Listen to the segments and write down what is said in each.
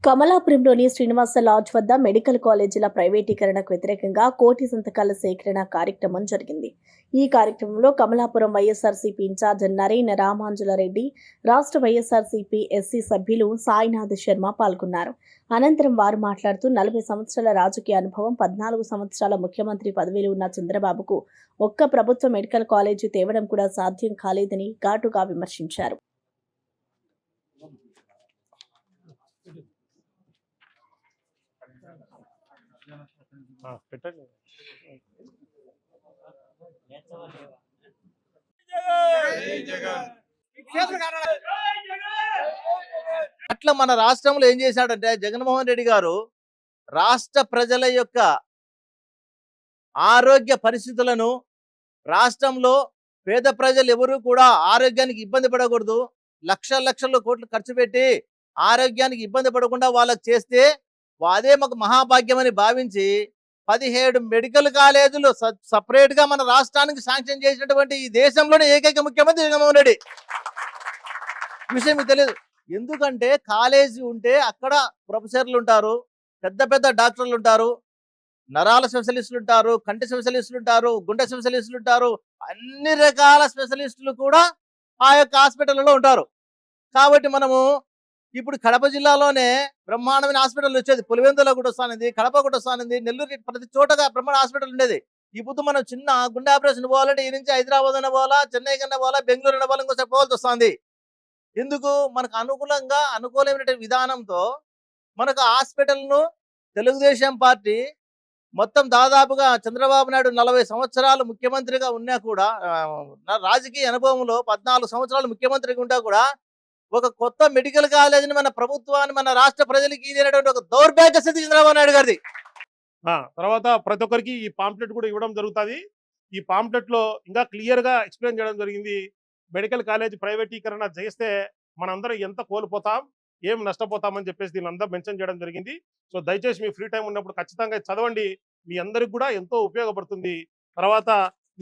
కమలాపురంలోని Srinivasa LADS వద్ద medical కాలేజీల ప్రైవేటీకరణకు వ్యతిరేకంగా కోటి సంతకాల సేకరణ కార్యక్రమం జరిగింది. ఈ కార్యక్రమంలో కమలాపురం వైఎస్ఆర్సీపీ ఇన్ఛార్జ్ నరేన్ రామాంజులరెడ్డి, రాష్ట్ర వైఎస్ఆర్సీపీ ఎస్సీ సభ్యులు సాయినాథ్ శర్మ పాల్గొన్నారు. అనంతరం వారు మాట్లాడుతూ 40 సంవత్సరాల రాజకీయ అనుభవం, 14 సంవత్సరాల ముఖ్యమంత్రి పదవిలో ఉన్న చంద్రబాబుకు ఒక్క ప్రభుత్వ మెడికల్ కాలేజీ తేవడం కూడా సాధ్యం కాలేదని ఘాటుగా విమర్శించారు. పెట్టండి. అట్లా మన రాష్ట్రంలో ఏం చేశాడంటే జగన్మోహన్ రెడ్డి గారు రాష్ట్ర ప్రజల యొక్క ఆరోగ్య పరిస్థితులను, రాష్ట్రంలో పేద ప్రజలు ఎవరు కూడా ఆరోగ్యానికి ఇబ్బంది పడకూడదు, లక్షల కోట్లు ఖర్చు పెట్టి ఆరోగ్యానికి ఇబ్బంది పడకుండా వాళ్ళకి చేస్తే అదే మాకు మహాభాగ్యం అని భావించి 17 మెడికల్ కాలేజీలు సపరేట్ గా మన రాష్ట్రానికి శాంక్షన్ చేసినటువంటి ఈ దేశంలోనే ఏకైక ముఖ్యమంత్రి జగన్మోహన్ రెడ్డి. విషయం మీకు తెలియదు. ఎందుకంటే కాలేజీ ఉంటే అక్కడ ప్రొఫెసర్లు ఉంటారు, పెద్ద పెద్ద డాక్టర్లు ఉంటారు, నరాల స్పెషలిస్టులు ఉంటారు, కంటి స్పెషలిస్టులు ఉంటారు, గుండె స్పెషలిస్టులు ఉంటారు, అన్ని రకాల స్పెషలిస్టులు కూడా ఆ యొక్క హాస్పిటల్లో ఉంటారు. కాబట్టి మనము ఇప్పుడు కడప జిల్లాలోనే బ్రహ్మాండమైన హాస్పిటల్ వచ్చేది. పులివెందులో కూడా వస్తానింది, కడప కూడా వస్తానింది, నెల్లూరు, ప్రతి చోటగా బ్రహ్మాండ హాస్పిటల్ ఉండేది. ఇప్పుడు మనం చిన్న గుండె ఆపరేషన్ పోవాలంటే ఈ నుంచి హైదరాబాద్ అన్న పోవాలా, చెన్నై కన్నా పోవాలా, బెంగళూరు అన్న పోవాలా, ఇంకోసారి పోవాల్సి వస్తుంది. ఎందుకు? మనకు అనుకూలమైన విధానంతో మనకు హాస్పిటల్ను తెలుగుదేశం పార్టీ మొత్తం దాదాపుగా చంద్రబాబు నాయుడు 40 సంవత్సరాలు ముఖ్యమంత్రిగా ఉన్నా కూడా, రాజకీయ అనుభవంలో 14 సంవత్సరాలు ముఖ్యమంత్రిగా ఉంటా కూడా ఒక కొత్త మెడికల్ కాలేజీని మన ప్రభుత్వాన్ని, మన రాష్ట్ర ప్రజలకి ఇదేనటువంటి ఒక దౌర్భాగ్య స్థితి చంద్రబాబు నాయుడు గారిది. తర్వాత ప్రతి ఒక్కరికి ఈ పాంప్లెట్ కూడా ఇవ్వడం జరుగుతుంది. ఈ పాంప్లెట్ లో ఇంకా క్లియర్ గా ఎక్స్ప్లెయిన్ చేయడం జరిగింది. మెడికల్ కాలేజ్ ప్రైవేటీకరణ చేస్తే మనందరం ఎంత కోల్పోతాం, ఏం నష్టపోతామని చెప్పేసి దీని అందరూ మెన్షన్ చేయడం జరిగింది. సో దయచేసి మీ ఫ్రీ టైం ఉన్నప్పుడు ఖచ్చితంగా చదవండి, మీ అందరికి కూడా ఎంతో ఉపయోగపడుతుంది. తర్వాత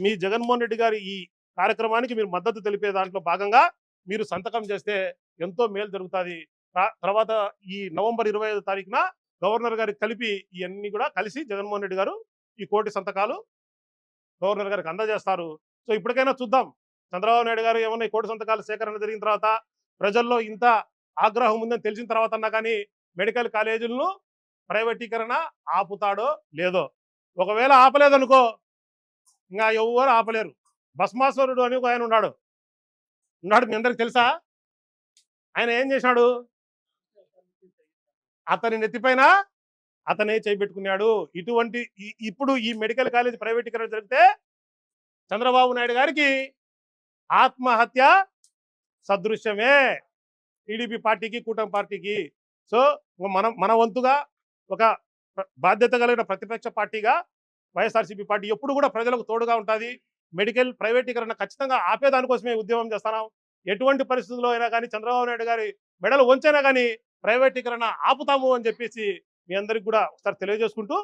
మీ జగన్మోహన్ రెడ్డి గారి ఈ కార్యక్రమానికి మీరు మద్దతు తెలిపే దాంట్లో భాగంగా మీరు సంతకం చేస్తే ఎంతో మేలు జరుగుతుంది. తర్వాత ఈ నవంబర్ 25వ తారీఖున గవర్నర్ గారికి కలిపి ఇవన్నీ కూడా కలిసి జగన్మోహన్ రెడ్డి గారు ఈ కోటి సంతకాలు గవర్నర్ గారికి అందజేస్తారు. సో ఇప్పటికైనా చూద్దాం, చంద్రబాబు నాయుడు గారు ఏమన్నా ఈ కోటి సంతకాల సేకరణ జరిగిన తర్వాత ప్రజల్లో ఇంత ఆగ్రహం ఉందని తెలిసిన తర్వాత అన్నా కానీ మెడికల్ కాలేజీలను ప్రైవేటీకరణ ఆపుతాడో లేదో. ఒకవేళ ఆపలేదనుకో ఇంకా ఎవరు ఆపలేరు. భస్మాసురుడు అని ఆయన ఉన్నాడు, మీ అందరికి తెలుసా? ఆయన ఏం చేసినాడు? అతని నెత్తిపైన అతనే చేపెట్టుకున్నాడు. ఇటువంటి ఇప్పుడు ఈ మెడికల్ కాలేజ్ ప్రైవేటీకరణ జరిగితే చంద్రబాబు నాయుడు గారికి ఆత్మహత్య సదృశ్యమే, టీడీపీ పార్టీకి, కూటమి పార్టీకి. సో మన వంతుగా ఒక బాధ్యత కలిగిన ప్రతిపక్ష పార్టీగా వైఎస్ఆర్సీపీ పార్టీ ఎప్పుడు కూడా ప్రజలకు తోడుగా ఉంటుంది. మెడికల్ ప్రైవేటీకరణ ఖచ్చితంగా ఆపేదానికోసమే ఉద్యమం చేస్తున్నాం. ఎటువంటి పరిస్థితుల్లో అయినా కానీ చంద్రబాబు నాయుడు గారి మెడలు వంచైనా కానీ ప్రైవేటీకరణ ఆపుతాము అని చెప్పేసి మీ అందరికి కూడా ఒకసారి తెలియజేసుకుంటూ